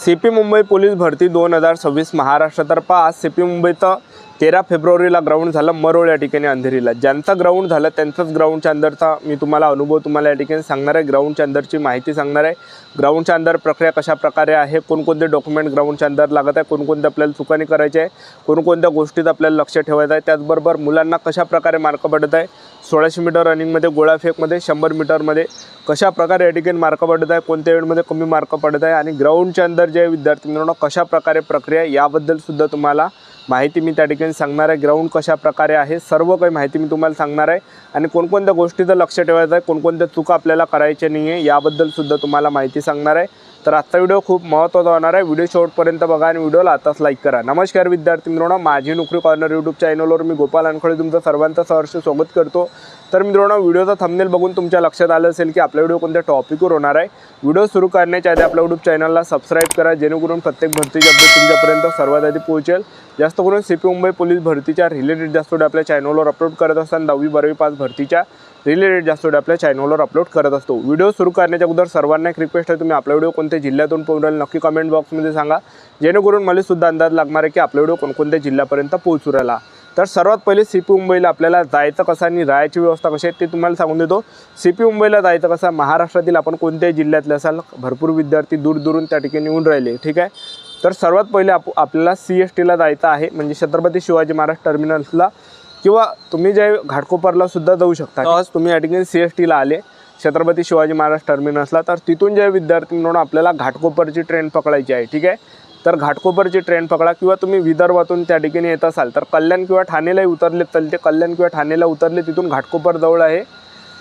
CP Mumbai police भरती 2026 महाराष्ट्रातर्फे आज CP मुंबईत 13 फेब्रुवारीला ग्राउंड झालं मरोळ या ठिकाणी अंधेरीला। ज्यांचं ग्राउंड झालं त्यांचंच ग्राउंडच्या अंदरचा मी तुम्हाला अनुभव तुम्हाला या ठिकाणी सांगणार आहे। ग्राउंडच्या अंदरची माहिती सांगणार आहे। ग्राउंडच्या अंदर प्रक्रिया कशा प्रकारे आहे, कोणकोणते डॉक्युमेंट ग्राउंडच्या अंदर लागत आहे, कोणकोणते आपल्याला चुकाणी करायचे आहे, कोणकोणत्या गोष्टीत आपल्याला लक्ष ठेवायचं आहे, त्याचबरोबर मुलांना कशा प्रकारे मार्क पडत आहे, 1600 मीटर रनिंगमध्ये, गोळाफेकमध्ये, 100 मीटरमध्ये कशा प्रकारे या ठिकाणी मार्क पडत आहे, कोणत्या वेळेमध्ये कमी मार्क पडत आहे आणि ग्राउंडच्या अंदर जे विद्यार्थी मित्रांनो कशा प्रकारे प्रक्रिया याबद्दल सुद्धा तुम्हाला माहिती मी त्या ठिकाणी सांगणार आहे। ग्राउंड कशा प्रकारे आहे सर्व काही माहिती मी तुम्हाला सांगणार आहे आणि कोणकोणत्या गोष्टीचं लक्ष ठेवायचं आहे, कोणकोणत्या चुका आपल्याला करायच्या नाही आहे याबद्दल सुद्धा तुम्हाला माहिती सांगणार आहे। तर आजचा व्हिडिओ खूप महत्त्वाचा होणार आहे। व्हिडिओ शेवटपर्यंत बघा आणि व्हिडिओला आताच लाईक करा। नमस्कार विद्यार्थी मित्रांनो, माझी नोकरी कॉर्नर यूट्यूब चॅनलवर मी गोपाल अनखळे तुमचं सर्वांचं सहर्ष स्वागत करतो। तर मित्रांनो, व्हिडिओचा थंबनेल बघून तुमच्या लक्षात आलं असेल की आपला व्हिडिओ कोणत्या टॉपिकवर होणार आहे। व्हिडिओ सुरू करण्याच्या आधी आपल्या यूट्यूब चॅनलला सबस्क्राईब करा, जेणेकरून प्रत्येक भरतीची अपडेट तुमच्यापर्यंत सर्वात आधी पोहोचेल। जास्त करून सीपी मुंबई पोलीस भरतीच्या रिलेटेड जास्त व्हिडिओ आपल्या चॅनलवर अपलोड करत असताना 10वी 12वी पास भरतीच्या रिलेटेड जास्त व्हिडिओ आपल्या चॅनलवर अपलोड करत असतो। व्हिडिओ सुरू करण्याच्या अगोदर सर्वांना एक रिक्वेस्ट आहे, तुम्ही आपला व्हिडिओ कोणत्या जिल्ह्यातून पाहून राहिले नक्की कमेंट बॉक्समध्ये सांगा, जेणेकरून मला सुद्धा अंदाज लागणार आहे की आपला व्हिडिओ कोणकोणत्या जिल्ह्यापर्यंत पोहोचू राहिला। तर सर्वात पहिले सीपी मुंबईला आपल्याला जायचं कसं आणि राहायची व्यवस्था कशी आहे ते तुम्हाला सांगून देतो। सीपी मुंबईला जायचं कसं, महाराष्ट्रातील आपण कोणत्याही जिल्ह्यातले असाल, भरपूर विद्यार्थी दूर त्या ठिकाणी येऊन राहिले, ठीक आहे। तर सर्वात पहिले आपल्याला CSTला जायचं आहे, म्हणजे छत्रपती शिवाजी महाराज टर्मिनल्सला, किंवा तुम्ही जे घाटकोपरला सुद्धा जाऊ शकता। आज तुम्ही या ठिकाणी CSTला आले छत्रपती शिवाजी महाराज टर्मिनसला, तर तिथून जे विद्यार्थी म्हणून आपल्याला घाटकोपरची ट्रेन पकडायची आहे, ठीक आहे। तर घाटकोपरची ट्रेन पकडा, किंवा तुम्ही विदर्भातून त्या ठिकाणी येत असाल तर कल्याण किंवा ठाणेलाही उतरले चालते। कल्याण किंवा ठाणेला उतरले तिथून घाटकोपर जवळ आहे,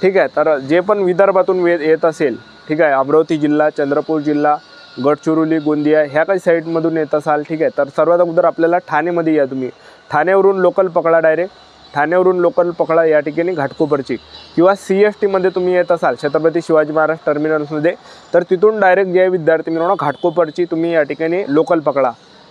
ठीक आहे। तर जे पण विदर्भातून येत असेल, ठीक आहे, अमरावती जिल्हा, चंद्रपूर जिल्हा, गडचिरोली, गोंदिया ह्या काही साईडमधून येत असाल, ठीक आहे, तर सर्वात अगोदर आपल्याला ठाणेमध्ये या। तुम्ही ठाण्यावरून लोकल पकडा, डायरेक्ट ठाण्यावरून लोकल पकडा या ठिकाणी घाटकोपरची, किंवा CSTमध्ये तुम्ही येत असाल छत्रपती शिवाजी महाराज टर्मिनल्समध्ये, तर तिथून डायरेक्ट जे विद्यार्थी मित्रांनो घाटकोपरची तुम्ही या ठिकाणी लोकल पकडा।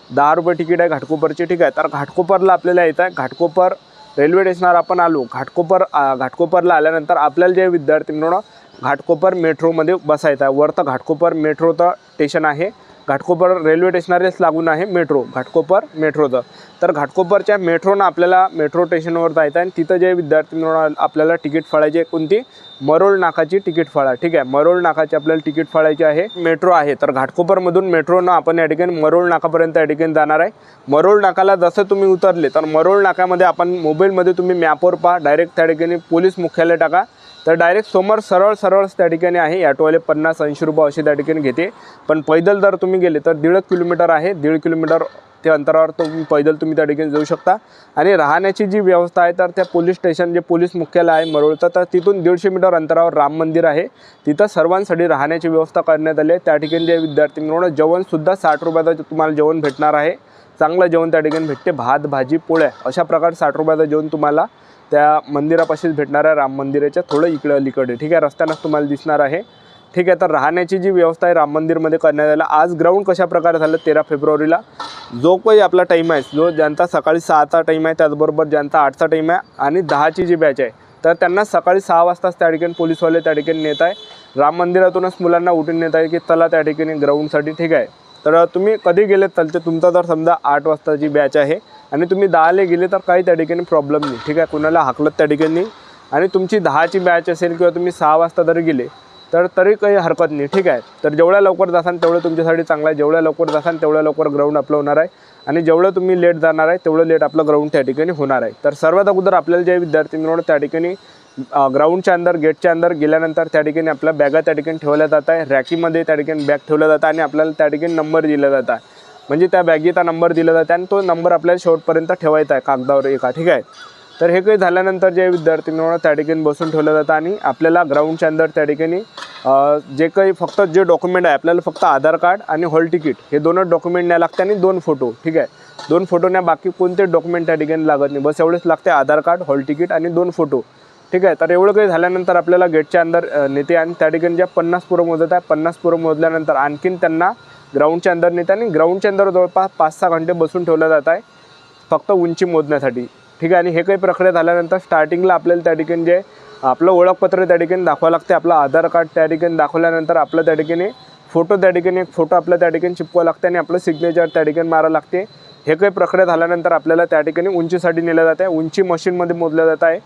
10 रुपये तिकीट आहे घाटकोपरची, ठीक आहे। तर घाटकोपरला आपल्याला येत आहे, घाटकोपर रेल्वे स्टेशनवर आपण आलो। घाटकोपरला आल्यानंतर आपल्याला जे विद्यार्थी मित्रांनो घाटकोपर मेट्रोमध्ये बसायचं आहे। वरतं घाटकोपर मेट्रोचं स्टेशन आहे, घाटकोपर रेल्वे स्टेशनवरच लागून आहे मेट्रो, घाटकोपर मेट्रोचं। तर घाटकोपरच्या मेट्रोनं आपल्याला मेट्रो स्टेशनवर जायचं आहे आणि तिथं जे विद्यार्थी मित्रांनो आपल्याला तिकीट फाळायची, कोणती, मरोळ नाकाची तिकीट फाळा, ठीक आहे। मरोळ नाकाची आपल्याला तिकीट फाळायची आहे, मेट्रो आहे। तर घाटकोपरमधून मेट्रोनं आपण या ठिकाणी मरोळ नाकापर्यंत या ठिकाणी जाणार आहे। मरोळ नाकाला जसं तुम्ही उतरले तर मरोळ नाकामध्ये आपण मोबाईलमध्ये तुम्ही मॅपवर पहा, डायरेक्ट त्या ठिकाणी पोलीस मुख्यालय टाका, तर डायरेक्ट समोर सरळ त्या ठिकाणी आहे। ऑटोवाले 50-80 रुपये असे त्या ठिकाणी घेते, पण पैदल जर तुम्ही गेले तर 1.5 किलोमीटर आहे, 1.5 किलोमीटर ते अंतरावर तुम्ही पैदल त्या ठिकाणी जाऊ शकता। आणि राहण्याची जी व्यवस्था आहे तर त्या पोलीस स्टेशन जे पोलीस मुख्यालय आहे मरोळचं, तर तिथून 150 मीटर अंतरावर राम मंदिर आहे, तिथं सर्वांसाठी राहण्याची व्यवस्था करण्यात आली आहे। त्या ठिकाणी जे विद्यार्थी मित्रांनो जेवणसुद्धा 60 रुपयाचं तुम्हाला जेवण भेटणार आहे, चांगलं जेवण त्या ठिकाणी भेटते, भात भाजी पोळ्या अशा प्रकारे 60 रुपयाचं जेवण तुम्हाला त्या मंदिरापाशीच भेटणार आहे, राम मंदिराच्या थोडं इकडे अलीकडे, ठीक आहे, रस्त्यानंच तुम्हाला दिसणार आहे, ठीक आहे। तर राहण्याची जी व्यवस्था आहे राम मंदिरमध्ये करण्यात आली। आज ग्राउंड कशा प्रकारे झालं 13 फेब्रुवारीला, जो काही आपला टाईम आहे, जो ज्यांचा सकाळी 6चा टाईम आहे, त्याचबरोबर ज्यांचा 8चा टाईम आहे आणि 10ची जी बॅच आहे, तर त्यांना सकाळी 6 वाजताच त्या ठिकाणी पोलीसवाले त्या ठिकाणी नेत आहे। राम मंदिरातूनच मुलांना उठून नेत आहे की चला त्या ठिकाणी ग्राउंडसाठी, ठीक आहे। तर तुम्ही कधी गेलेत चालते, तुमचा जर समजा 8 वाजताची बॅच आहे आणि तुम्ही 10ला गेले तर काही त्या ठिकाणी प्रॉब्लेम नाही, ठीक आहे, कुणाला हाकलत त्या ठिकाणी, आणि तुमची 10ची बॅच असेल किंवा तुम्ही 6 वाजता जरी गेले तर तरी काही हरकत नाही, ठीक आहे। तर जेवढ्या लवकर जासान तेवढं तुमच्यासाठी चांगलं आहे, जेवढ्या लवकर जासान तेवढ्या लवकर ग्राउंड आपलं होणार आहे, आणि जेवढं तुम्ही लेट जाणार आहे तेवढं लेट आपलं ग्राउंड त्या ठिकाणी होणार आहे। तर सर्वात अगोदर आपल्याला जे विद्यार्थी मित्रांनो त्या ठिकाणी ग्राउंडच्या अंदर गेटच्या अंदर गेल्यानंतर त्या ठिकाणी आपल्या बॅगा त्या ठिकाणी ठेवल्या जात आहे, रॅकीमध्ये त्या ठिकाणी बॅग ठेवल्या जातं आणि आपल्याला त्या ठिकाणी नंबर दिला जात आहे, म्हणजे त्या बॅगेचा नंबर दिला जातो आणि तो नंबर आपल्याला शेवटपर्यंत ठेवायचा आहे कागदावर एका, ठीक आहे। तर हे काही झाल्यानंतर जे विद्यार्थी मित्रांनो त्या ठिकाणी बसून ठेवलं जातं आणि आपल्याला ग्राउंडच्या अंदर त्या ठिकाणी जे काही फक्त जे डॉक्युमेंट आहे, आपल्याला फक्त आधार कार्ड आणि हॉल तिकीट हे 2च डॉक्युमेंट न्याय लागते आणि 2 फोटो, ठीक आहे। 2 फोटो न्या, बाकी कोणते डॉक्युमेंट त्या ठिकाणी लागत नाही, बस एवढेच लागते, आधार कार्ड, हॉल तिकीट आणि 2 फोटो, ठीक आहे। तर एवढं काही झाल्यानंतर आपल्याला गेटच्या अंदर नेते आणि त्या ठिकाणी ज्या 50 पोरं मोजत आहे, 50 पोरं मोजल्यानंतर आणखीन त्यांना ग्राउंडच्या अंदर नेते आणि ग्राउंडच्या अंदर जवळपास 5-6 घंटे बसून ठेवलं जात आहे फक्त उंची मोजण्यासाठी, ठीक आहे। आणि हे काही प्रक्रिया झाल्यानंतर स्टार्टिंगला आपल्याला त्या ठिकाणी जे आपलं ओळखपत्र त्या ठिकाणी दाखवावं लागते, आपलं आधार कार्ड त्या ठिकाणी दाखवल्यानंतर आपलं त्या ठिकाणी फोटो त्या ठिकाणी एक फोटो आपल्या त्या ठिकाणी चिपकावं लागते आणि आपलं सिग्नेचर त्या ठिकाणी मारावं लागते। हे काही प्रक्रिया झाल्यानंतर आपल्याला त्या ठिकाणी उंचीसाठी नेलं जात आहे। उंची मशीनमध्ये मोजल्या जात आहे।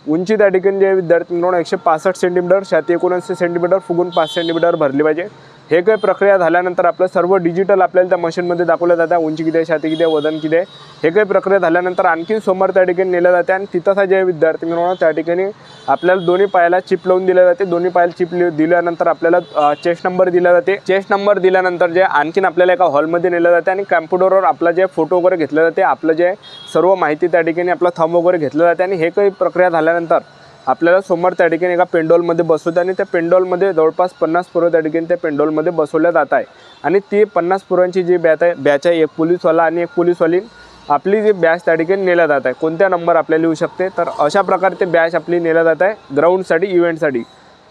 उंची त्या ठिकाणी जे विद्यार्थी मित्रांनो 165 सेंटीमीटर, छाती 79 सेंटीमीटर, फुगून 5 सेंटीमीटर भरली पाहिजे। हे काही प्रक्रिया झाल्यानंतर आपलं सर्व डिजिटल आपल्याला त्या मशीनमध्ये दाखवलं जातं। उंची किती आहे, छाती किती आहे, वजन किती आहे, हे काही प्रक्रिया झाल्यानंतर आणखी समोर त्या ठिकाणी नेलं जाते आणि तिथं जे विद्यार्थी मित्रांनो त्या ठिकाणी आपल्याला दोन्ही पायाला चिप लावून दिले जाते। दोन्ही पायाला चिप दिल्यानंतर आपल्याला चेस्ट नंबर दिला जाते। चेस्ट नंबर दिल्यानंतर जे आणखीन आपल्याला एका हॉलमध्ये नेलं जाते आणि कॅम्प्युटरवर आपला जे फोटो वगैरे घेतले जाते, आपलं जे सर्व माहिती त्या ठिकाणी आपला थंब वगैरे घेतलं जाते आणि हे काही प्रक्रिया झाल्यानंतर आपल्याला समोर त्या ठिकाणी एका पेंडॉलमध्ये बसवते आणि त्या पेंडॉलमध्ये जवळपास 50 पोरं त्या ठिकाणी त्या पेंडॉलमध्ये बसवल्या जात आहे आणि ती 50 पोरांची जी बॅच आहे, एक पोलीसवाला आणि एक पोलीसवाली आपली जी बॅच त्या ठिकाणी नेल्या जात आहे। कोणत्या नंबर आपल्याला येऊ शकते, तर अशा प्रकारे ते बॅच आपली नेल्या जात आहे ग्राउंडसाठी, इव्हेंटसाठी।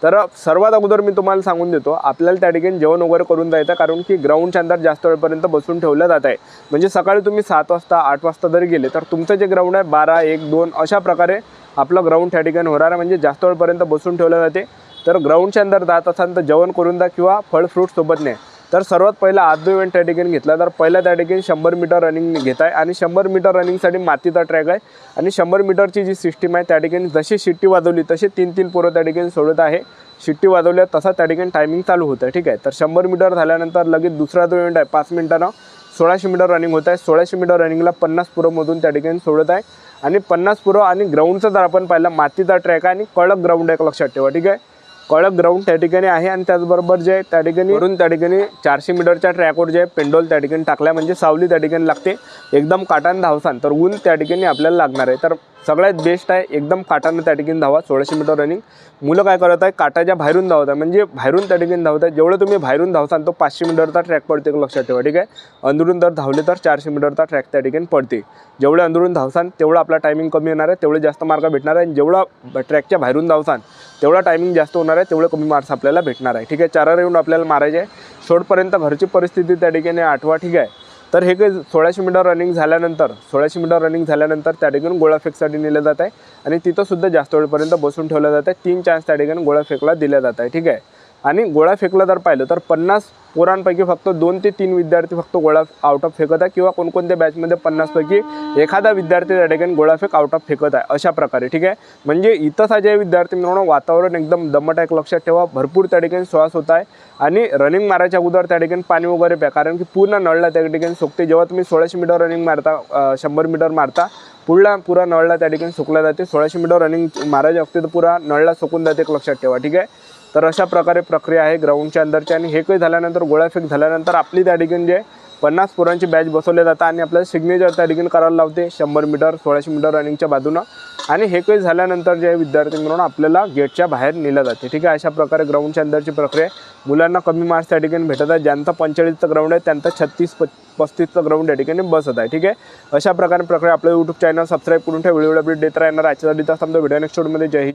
तर सर्वात अगोदर मी तुम्हाला सांगून देतो, आपल्याला त्या ठिकाणी जेवण वगैरे करून जायचं, कारण की ग्राउंडच्या अंदर जास्त वेळपर्यंत बसून ठेवलं जात आहे। म्हणजे सकाळी तुम्ही 7 वाजता 8 वाजता जरी गेले तर तुमचं जे ग्राउंड आहे 12, 1, 2 अशा प्रकारे आपलं ग्राउंड त्या ठिकाणी होणार आहे, म्हणजे जास्त वेळपर्यंत बसून ठेवलं जाते। तर ग्राउंडच्या अंदर जात असाल तर जेवण करून जा किंवा फळ फ्रूट सोबत नाही। तर सर्वात पहिला आजचा इव्हेंट त्या ठिकाणी घेतला, तर पहिला त्या ठिकाणी 100 मीटर रनिंग घेत आहे आणि 100 मीटर रनिंगसाठी मातीचा ट्रॅक आहे आणि 100 मीटरची जी सिस्टीम आहे त्या ठिकाणी जशी शिट्टी वाजवली तसे 3-3 पोरं त्या ठिकाणी सोडत आहे। शिट्टी वाजवल्या तसा त्या ठिकाणी टायमिंग चालू होतं आहे, ठीक आहे। तर 100 मीटर झाल्यानंतर लगेच दुसरा जो इव्हेंट आहे 5 मिनिटानं 1600 मीटर रनिंग होत आहे। 1600 मीटर रनिंगला 50 पोरं मधून त्या ठिकाणी सोडत आहे आणि 50 पोरं आणि ग्राउंडचा जर आपण पाहिला मातीचा ट्रॅक आहे आणि कडक ग्राउंड आहे, लक्षात ठेवा, ठीक आहे। कडक ग्राउंड त्या ठिकाणी आहे आणि त्याचबरोबर जे त्या ठिकाणी वरून त्या ठिकाणी 400 मीटरच्या ट्रॅकवर जे पेंडॉल त्या ठिकाणी टाकल्या, म्हणजे सावली त्या ठिकाणी लागते। एकदम काटाने धावसान तर ऊन त्या ठिकाणी आपल्याला लागणार आहे। तर सगळ्यात बेस्ट आहे एकदम काटाने त्या ठिकाणी धावा। 1600 मीटर रनिंग मुलं काय करत आहे, काटाच्या बाहेरून धावत आहे, म्हणजे बाहेरून त्या ठिकाणी धावत आहे। जेवढं तुम्ही बाहेरून धावसान तो 500 मीटरचा ट्रॅक पडते, लक्षात ठेवा, ठीक आहे। अंदरून जर धावले तर 400 मीटरचा ट्रॅक त्या ठिकाणी पडते। जेवढे अंदरून धावसान तेवढं आपला टायमिंग कमी येणार आहे, तेवढे जास्त मार्क भेटणार आहे। जेवढा ट्रॅकच्या बाहेरून धावसान तेवढा टायमिंग जास्त होणार आहे, तेवढे कमी मार्क्स आपल्याला भेटणार आहे, ठीक आहे। 4 राऊंड आपल्याला मारायचे आहे। शेवटपर्यंत घरची परिस्थिती त्या ठिकाणी आठवा, ठीक आहे। तर हे काही 1600 मीटर रनिंग झाल्यानंतर 1600 मीटर रनिंग झाल्यानंतर त्या ठिकाणी गोळाफेकसाठी नेलं जात आहे आणि तिथं सुद्धा जास्त वेळपर्यंत बसून ठेवलं जात आहे। 3 चान्स त्या ठिकाणी गोळाफेकला दिल्या जात आहे, ठीक आहे। आणि गोळा फेकला जर पाहिलं तर 50 पोरांपैकी फक्त 2 ते 3 विद्यार्थी फक्त गोळा आउट ऑफ फेकत आहे, किंवा कोणकोणत्या बॅचमध्ये 50 पैकी एखादा विद्यार्थी त्या ठिकाणी गोळाफेक आउट ऑफ फेकत आहे, अशा प्रकारे, ठीक आहे। म्हणजे इथं जे विद्यार्थी मिळवणं वातावरण एकदम दमट आहे, लक्षात ठेवा। भरपूर त्या ठिकाणी श्वास होत आहे आणि रनिंग मारायच्या अगोदर त्या ठिकाणी पाणी वगैरे प्या, कारण की पूर्ण नळला त्या ठिकाणी सोकते। जेव्हा तुम्ही 1600 मीटर रनिंग मारता, 100 मीटर मारता, पुरा नळला त्या ठिकाणी सुकला जाते। 1600 मीटर रनिंग मारायच्या वक्ती तर पुरा नळला सुकून जाते, लक्षात ठेवा, ठीक आहे। तर अशा प्रकारे प्रक्रिया आहे ग्राउंडच्या अंदरची। आणि हे काही झाल्यानंतर गोळाफेक झाल्यानंतर आपली त्या ठिकाणी जे 50 पोरांची बॅच बसवले जातात आणि आपल्याला सिग्नेचर त्या ठिकाणी करायला लावते 100 मीटर 1600 मीटर रनिंगच्या बाजूनं। आणि हे काही झाल्यानंतर जे विद्यार्थी मिळून आपल्याला गेटच्या बाहेर नेलं जाते, ठीक आहे। अशा प्रकारे ग्राउंडच्या अंदरची प्रक्रिया मुलांना कमी मार्क्स त्या ठिकाणी भेटत आहे। ज्यांचा 45चं ग्राउंड आहे त्यांचा 36-35चं ग्राउंड त्या ठिकाणी बसत आहे, ठीक आहे। अशा प्रकारे प्रक्रिया आपलं यूट्यूब चॅनल सबस्क्राईब करून ठेवा, व्हिडिओ अपडेट देत राहणार। आजच्या दिवसात व्हिडिओ नेक्स्ट व्हिडिओमध्ये जय हिंद।